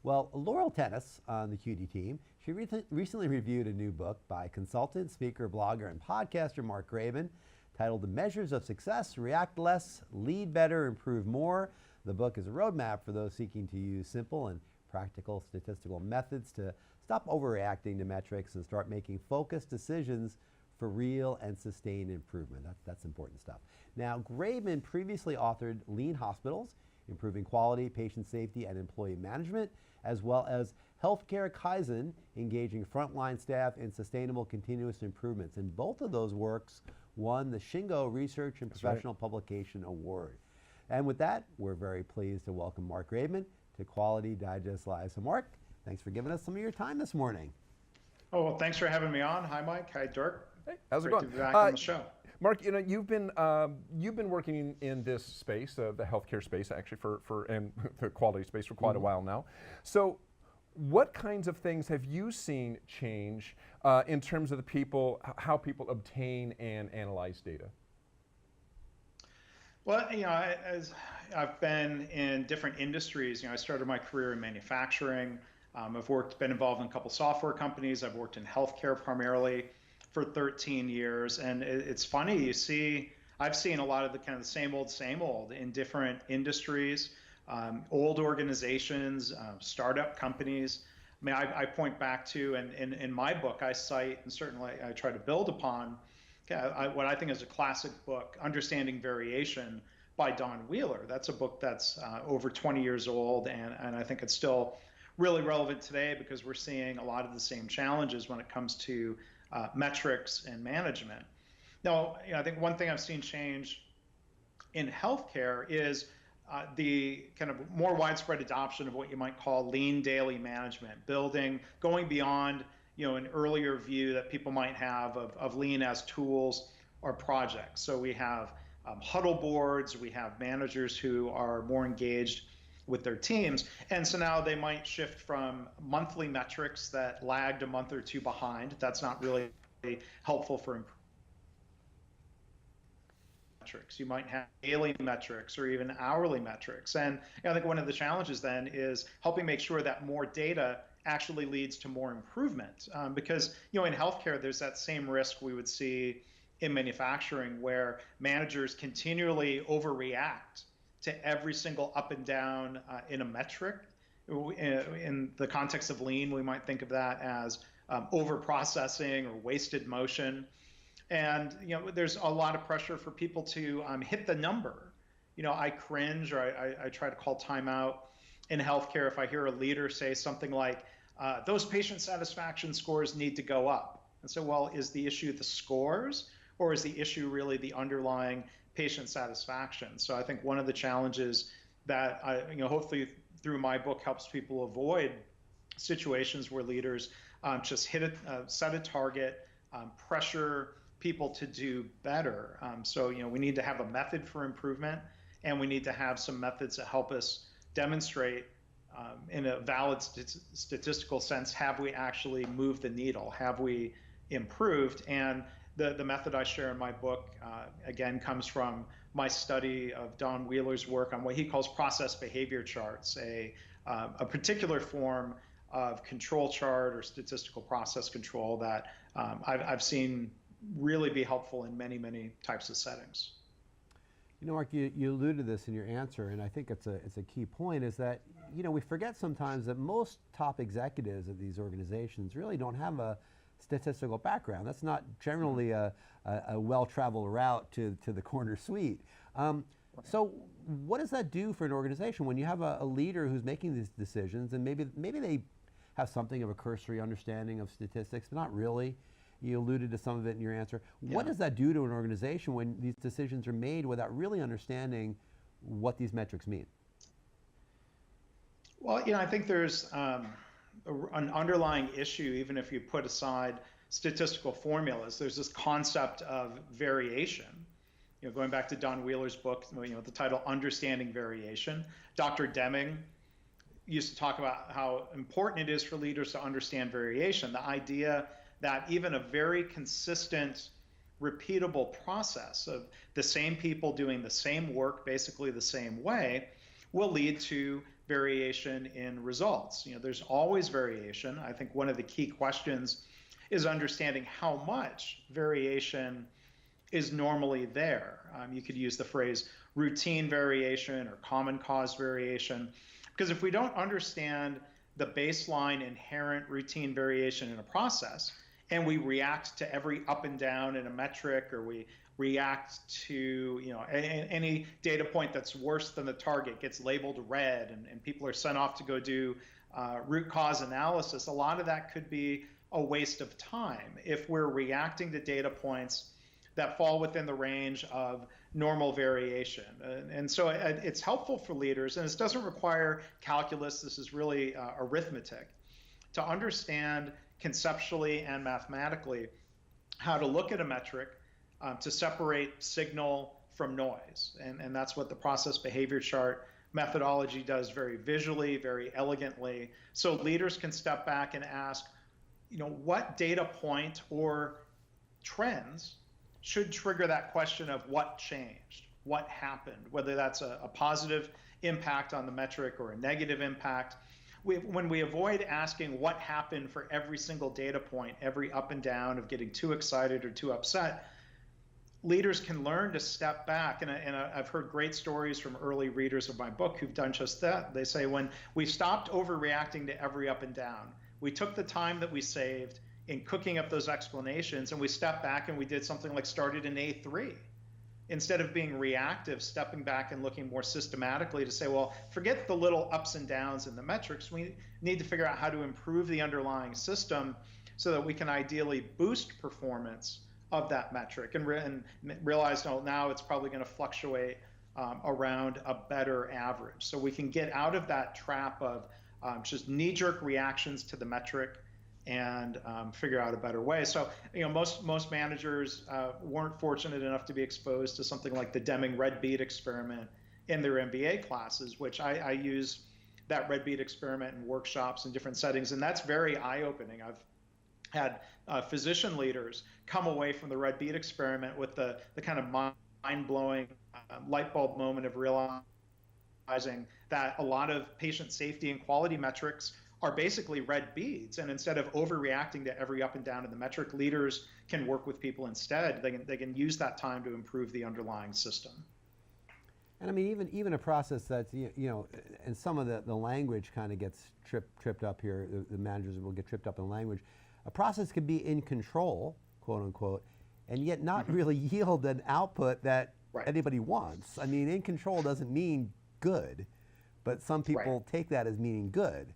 Well, Laurel Tennis on the QD team, she recently reviewed a new book by consultant, speaker, blogger, and podcaster Mark Graban titled The Measures of Success, React Less, Lead Better, Improve More. The book is a roadmap for those seeking to use simple and practical statistical methods to stop overreacting to metrics and start making focused decisions for real and sustained improvement. That's important stuff. Now, Graban previously authored Lean Hospitals, Improving Quality, Patient Safety, and Employee Management, as well as Healthcare Kaizen, Engaging Frontline Staff in Sustainable Continuous Improvements. And both of those works won the Shingo Research and Professional Publication Award. And with that, we're very pleased to welcome Mark Graban to Quality Digest Live. So Mark, thanks for giving us some of your time this morning. Oh, well, thanks for having me on. Hi, Mike. Hi, Dirk. Hey, how's it Great going? to be back on the show. Mark, you've been working in this space, the healthcare space, actually, and the quality space for quite a while now. So, what kinds of things have you seen change in terms of how people obtain and analyze data? Well, as I've been in different industries. I started my career in manufacturing. I've been involved in a couple software companies. I've worked in healthcare primarily for 13 years, and it's funny. I've seen a lot of the same old in different industries, old organizations, startup companies. I mean, I point back to, and in my book, I cite, and certainly I try to build upon, what I think is a classic book, Understanding Variation by Don Wheeler. That's a book that's over 20 years old, and I think it's still really relevant today because we're seeing a lot of the same challenges when it comes to metrics and management. Now, I think one thing I've seen change in healthcare is the kind of more widespread adoption of what you might call lean daily management, going beyond an earlier view that people might have of lean as tools or projects. So we have huddle boards, we have managers who are more engaged with their teams. And so now they might shift from monthly metrics that lagged a month or two behind. That's not really helpful for metrics. You might have daily metrics or even hourly metrics. And I think one of the challenges then is helping make sure that more data actually leads to more improvement. Because in healthcare, there's that same risk we would see in manufacturing where managers continually overreact to every single up and down in a metric. In the context of lean, we might think of that as over-processing or wasted motion. And there's a lot of pressure for people to hit the number. I cringe, or I try to call timeout in healthcare if I hear a leader say something like, those patient satisfaction scores need to go up. And so, well, is the issue the scores, or is the issue really the underlying patient satisfaction? So I think one of the challenges that hopefully through my book helps people avoid situations where leaders just set a target, pressure people to do better. So we need to have a method for improvement, and we need to have some methods that help us demonstrate in a valid statistical sense, have we actually moved the needle? Have we improved? And the method I share in my book, again, comes from my study of Don Wheeler's work on what he calls process behavior charts, a particular form of control chart or statistical process control that I've seen really be helpful in many, many types of settings. Mark, you alluded to this in your answer, and I think it's a key point, is that we forget sometimes that most top executives of these organizations really don't have a statistical background. That's not generally a well-traveled route to the corner suite. So what does that do for an organization when you have a leader who's making these decisions, and maybe they have something of a cursory understanding of statistics, but not really? You alluded to some of it in your answer. What does that do to an organization when these decisions are made without really understanding what these metrics mean? Well, I think there's an underlying issue, even if you put aside statistical formulas. There's this concept of variation. Going back to Don Wheeler's book, the title Understanding Variation. Dr. Deming used to talk about how important it is for leaders to understand variation. The idea that even a very consistent repeatable process of the same people doing the same work basically the same way will lead to variation in results. There's always variation. I think one of the key questions is understanding how much variation is normally there. You could use the phrase routine variation or common cause variation, because if we don't understand the baseline inherent routine variation in a process, and we react to every up and down in a metric, or we react to any data point that's worse than the target gets labeled red, and people are sent off to go do root cause analysis, a lot of that could be a waste of time if we're reacting to data points that fall within the range of normal variation. And so it's helpful for leaders, and this doesn't require calculus, this is really arithmetic, to understand conceptually and mathematically how to look at a metric to separate signal from noise. And that's what the process behavior chart methodology does very visually, very elegantly. So leaders can step back and ask, what data point or trends should trigger that question of what changed, what happened, whether that's a positive impact on the metric or a negative impact. When we avoid asking what happened for every single data point, every up and down of getting too excited or too upset, leaders can learn to step back. And I've heard great stories from early readers of my book who've done just that. They say when we stopped overreacting to every up and down, we took the time that we saved in cooking up those explanations, and we stepped back and we did something like started in A3. Instead of being reactive, stepping back and looking more systematically to say, well, forget the little ups and downs in the metrics. We need to figure out how to improve the underlying system so that we can ideally boost performance of that metric, and realize, now it's probably going to fluctuate around a better average. So we can get out of that trap of just knee-jerk reactions to the metric and figure out a better way. So, most managers weren't fortunate enough to be exposed to something like the Deming red bead experiment in their MBA classes, which I use that red bead experiment in workshops in different settings, and that's very eye-opening. I've had physician leaders come away from the red bead experiment with the kind of mind-blowing light bulb moment of realizing that a lot of patient safety and quality metrics are basically red beads, and instead of overreacting to every up and down in the metric, leaders can work with people instead. They can use that time to improve the underlying system. And I mean, even a process that's, and some of the language kind of gets tripped up here. The managers will get tripped up in language. A process can be in control, quote unquote, and yet not really yield an output that anybody wants. I mean, in control doesn't mean good, but some people take that as meaning good.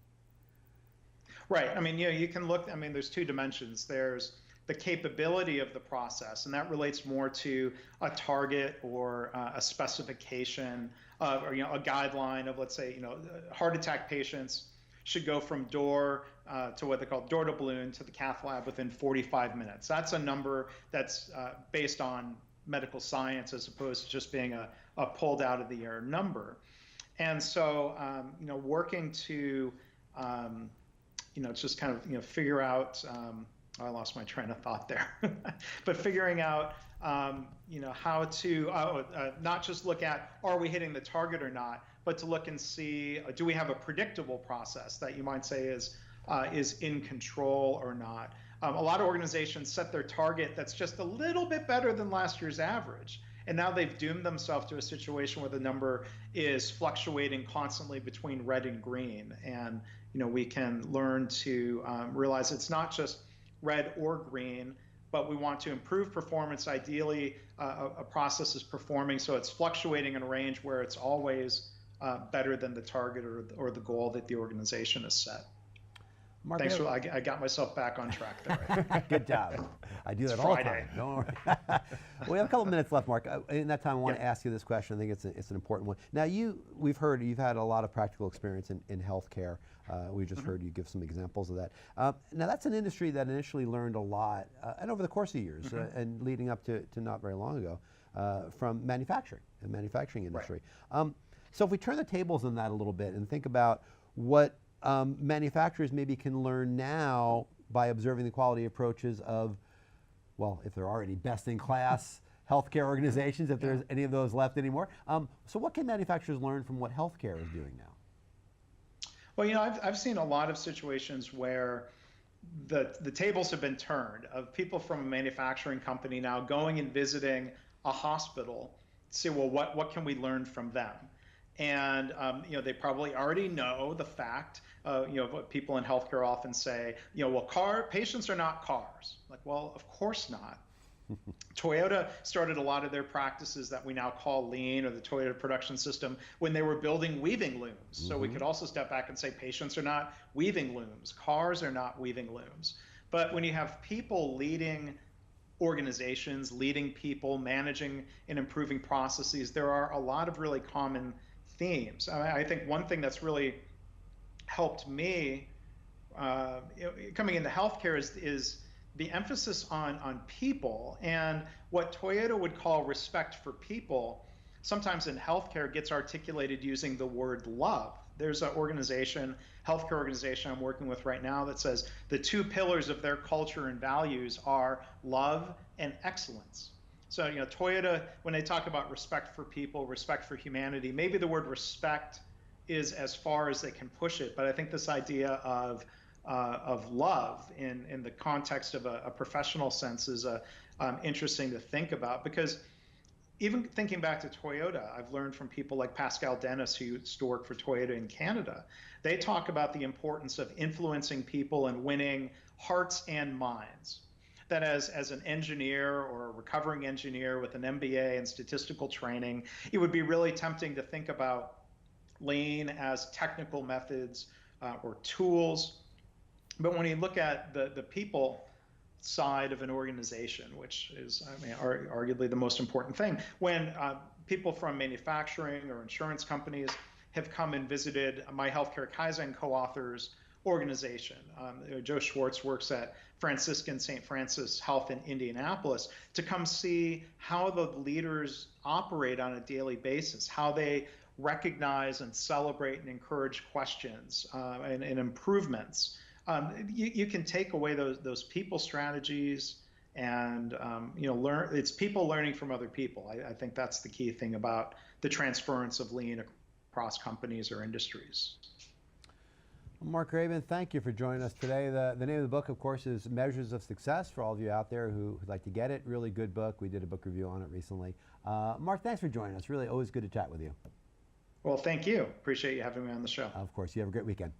Right. I mean, you can look, there's two dimensions. There's the capability of the process, and that relates more to a target or a specification or a guideline of, let's say, heart attack patients should go from door to what they call door to balloon to the cath lab within 45 minutes. That's a number that's based on medical science as opposed to just being a pulled out of the air number. And so, working to just kind of, figure out, I lost my train of thought there, but figuring out, how to not just look at, are we hitting the target or not, but to look and see, do we have a predictable process that you might say is in control or not. A lot of organizations set their target that's just a little bit better than last year's average. And now they've doomed themselves to a situation where the number is fluctuating constantly between red and green. And we can learn to realize it's not just red or green, but we want to improve performance. Ideally, a process is performing so it's fluctuating in a range where it's always better than the target or the goal that the organization has set. Mark, Thanks for, I got myself back on track there. Good job. I do that all the time. Don't worry. We have a couple minutes left, Mark. In that time, I want to ask you this question. I think it's an important one. Now, we've heard you've had a lot of practical experience in healthcare. We just heard you give some examples of that. Now, that's an industry that initially learned a lot, and over the course of years, and leading up to not very long ago, from the manufacturing industry. So if we turn the tables on that a little bit and think about what manufacturers maybe can learn now by observing the quality approaches of well, if there are any best-in-class healthcare organizations, if there's any of those left anymore. So what can manufacturers learn from what healthcare is doing now? Well, I've seen a lot of situations where the tables have been turned of people from a manufacturing company now going and visiting a hospital to say, well, what can we learn from them? And they probably already know the fact, what people in healthcare often say, well, patients are not cars. Like, well, of course not. Toyota started a lot of their practices that we now call lean, or the Toyota production system, when they were building weaving looms. So we could also step back and say patients are not weaving looms, cars are not weaving looms. But when you have people leading organizations, leading people, managing and improving processes, there are a lot of really common themes. I think one thing that's really helped me coming into healthcare is the emphasis on people, and what Toyota would call respect for people sometimes in healthcare gets articulated using the word love. There's an organization, healthcare organization I'm working with right now, that says the two pillars of their culture and values are love and excellence. So, Toyota, when they talk about respect for people, respect for humanity, maybe the word respect is as far as they can push it, but I think this idea of love in the context of a professional sense is interesting to think about, because even thinking back to Toyota, I've learned from people like Pascal Dennis, who used to work for Toyota in Canada. They talk about the importance of influencing people and winning hearts and minds. That as an engineer or a recovering engineer with an MBA and statistical training, it would be really tempting to think about lean as technical methods or tools. But when you look at the people side of an organization, which is, arguably the most important thing, when people from manufacturing or insurance companies have come and visited my Healthcare Kaizen co-authors organization. Joe Schwartz works at Franciscan St. Francis Health in Indianapolis, to come see how the leaders operate on a daily basis, how they recognize and celebrate and encourage questions and improvements. You can take away those people strategies and learn. It's people learning from other people. I think that's the key thing about the transference of lean across companies or industries. Well, Mark Graban, thank you for joining us today. The name of the book, of course, is Measures of Success, for all of you out there who'd like to get it. Really good book. We did a book review on it recently. Mark, thanks for joining us. Really always good to chat with you. Well, thank you. Appreciate you having me on the show. Of course. You have a great weekend.